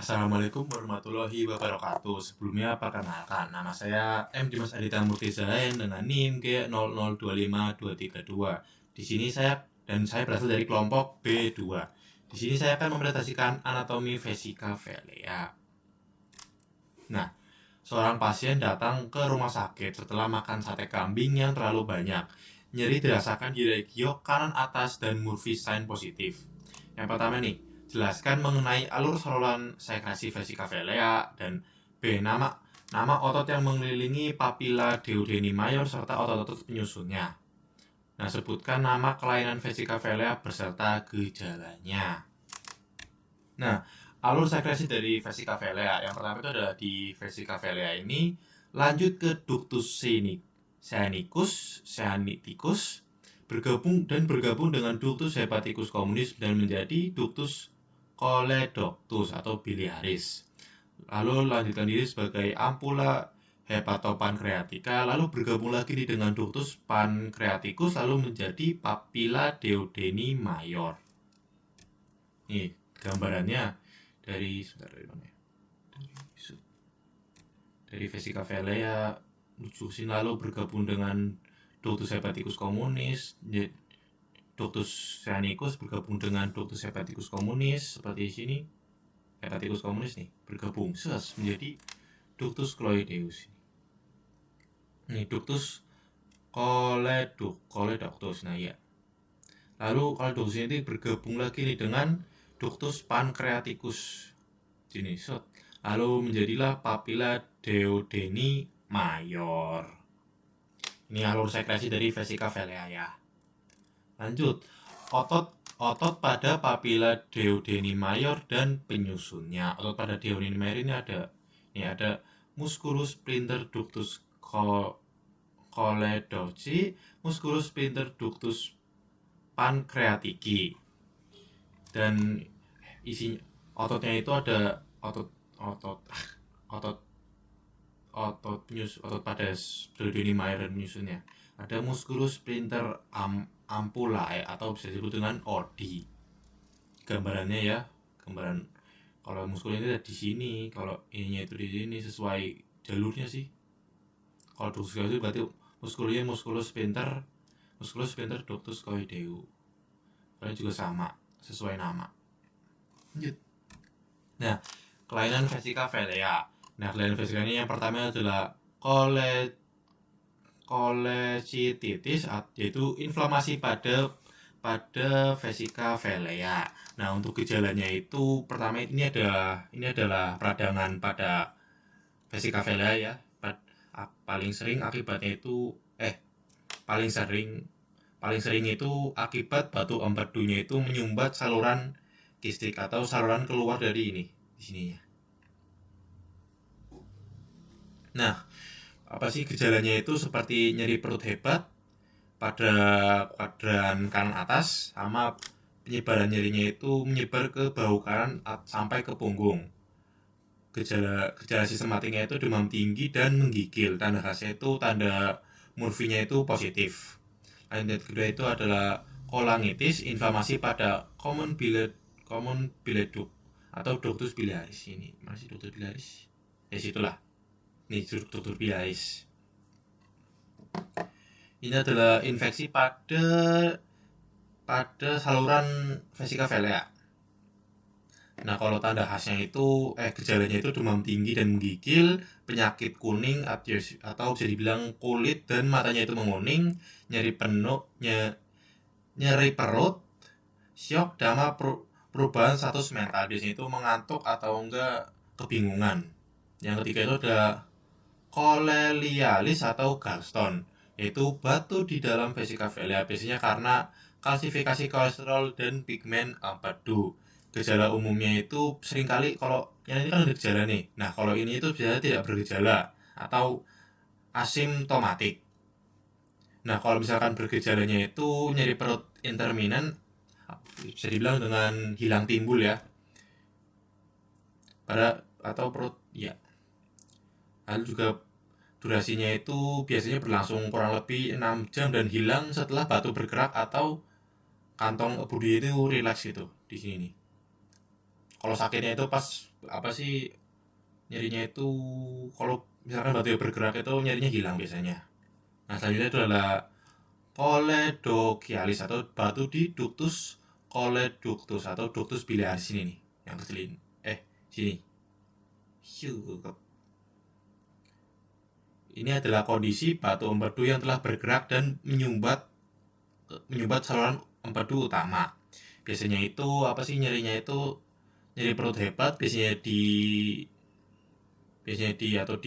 Assalamualaikum warahmatullahi wabarakatuh. Sebelumnya perkenalkan, nama saya M. Dimas Aditya Murtizain dengan NIM G002522. Di sini saya berasal dari kelompok B2. Di sini saya akan mempresentasikan anatomi vesika velea. Nah, seorang pasien datang ke rumah sakit setelah makan sate kambing yang terlalu banyak. Nyeri dirasakan di regio kanan atas dan Murphy sign positif. Yang pertama nih, jelaskan mengenai alur saluran sekresi vesika velea, dan B. Nama otot yang mengelilingi papilla duodeni mayor serta otot-otot penyusunnya. Nah, sebutkan nama kelainan vesika velea beserta gejalanya. Nah, alur sekresi dari vesika velea yang pertama itu adalah di vesika velea ini lanjut ke ductus seanicus bergabung dengan ductus hepaticus communis dan menjadi ductus choledochus atau biliaris. Lalu lanjutkan diri sebagai ampula hepatopankreatika, lalu bergabung lagi dengan ductus pankreaticus lalu menjadi papilla duodeni mayor. Nih gambarannya dari vesika velea lucusin lalu bergabung dengan ductus hepaticus communis, ductus seanicus bergabung dengan ductus hepaticus communis seperti di sini. Hepaticus communis nih bergabung menjadi ductus choroideus. Ini ductus choledochus. Nah ya. Lalu kalau ductus ini bergabung lagi nih dengan ductus pankreaticus. Ini lalu menjadilah papilla duodeni mayor. Ini alur sekresi dari vesika velea ya. Lanjut, otot pada papilla duodeni mayor dan penyusunnya. Otot pada duodeni mayor ini ada musculus sphincter ductus choledochi, musculus sphincter ductus pancreatici. Dan isinya ototnya itu ada otot pada duodeni mayor dan penyusunnya. Ada musculus sphincter ampullae atau bisa disebut dengan OD. Gambarannya ya, gambaran kalau muskulnya itu di sini, kalau ininya itu di sini sesuai jalurnya sih. Kalau ductus itu berarti musculus sphincter ductus choroideu. Kalian juga sama, sesuai nama. Lanjut. Nah, kelainan vesika velea. Nah, kelainan vesika ini yang pertama adalah cholecititis, yaitu inflamasi pada vesika velea. Nah, untuk gejalanya itu pertama ini adalah peradangan pada vesika velea ya. Paling sering itu akibat batu empedunya itu menyumbat saluran kistik atau saluran keluar dari ini di sininya. Nah, apa sih gejalanya itu seperti nyeri perut hebat pada kuadran kanan atas, sama penyebaran nyerinya itu menyebar ke bahu kanan sampai ke punggung. Gejala sistematiknya itu demam tinggi dan menggigil. Tanda khasnya itu tanda Murphy-nya itu positif. Lanjut kedua itu adalah kolangitis, inflamasi pada common bile duct atau ductus biliaris. Ini masih ductus biliaris. Ya situlah. Ini ductus biliaris. Ini adalah infeksi pada saluran vesika velea. Nah, kalau tanda khasnya itu gejalanya itu demam tinggi dan menggigil, penyakit kuning atau bisa dibilang kulit dan matanya itu menguning, nyeri perut, syok, sama perubahan status mental. Biasanya itu mengantuk atau enggak kebingungan. Yang ketiga itu ada cholelialis atau gallstone, yaitu batu di dalam vesika velea, biasanya karena kalsifikasi kolesterol dan pigmen empedu. Gejala umumnya itu seringkali kalau yang ini kan ada gejala nih. Nah, kalau ini itu biasanya tidak bergejala atau asimptomatik. Nah, kalau misalkan bergejalanya itu nyeri perut intermittent, bisa dibilang dengan hilang timbul ya. Atau perut ya. Lalu juga durasinya itu biasanya berlangsung kurang lebih 6 jam dan hilang setelah batu bergerak atau kantong budi itu rileks gitu di sini nih. Kalau sakitnya itu pas apa sih, nyerinya itu kalau misalkan batu yang bergerak itu nyerinya hilang biasanya. Nah, selanjutnya itu adalah choledochialis atau batu di ductus choleductus atau ductus biliaris sini nih, yang kecil ini. Sini. Ini adalah kondisi batu empedu yang telah bergerak dan menyumbat saluran empedu utama. Biasanya itu apa sih, nyerinya itu nyeri perut hebat, biasanya di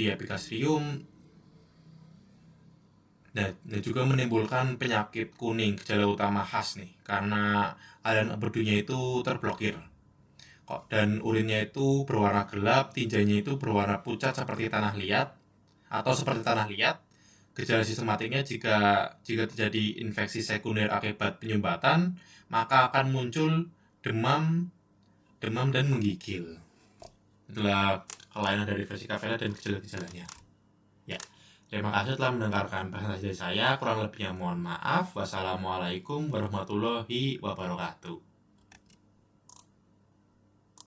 epigastrium. Nah, dan juga menimbulkan penyakit kuning, gejala utama khas nih, karena aliran empedunya itu terblokir. Dan urinnya itu berwarna gelap, tinjanya itu berwarna pucat seperti tanah liat. Gejala sistematiknya jika terjadi infeksi sekunder akibat penyumbatan, maka akan muncul demam dan menggigil. Itulah kelainan dari vesika vela dan gejala-gejalanya. Ya, terima kasih telah mendengarkan presentasi dari saya. Kurang lebihnya mohon maaf. Wassalamualaikum warahmatullahi wabarakatuh.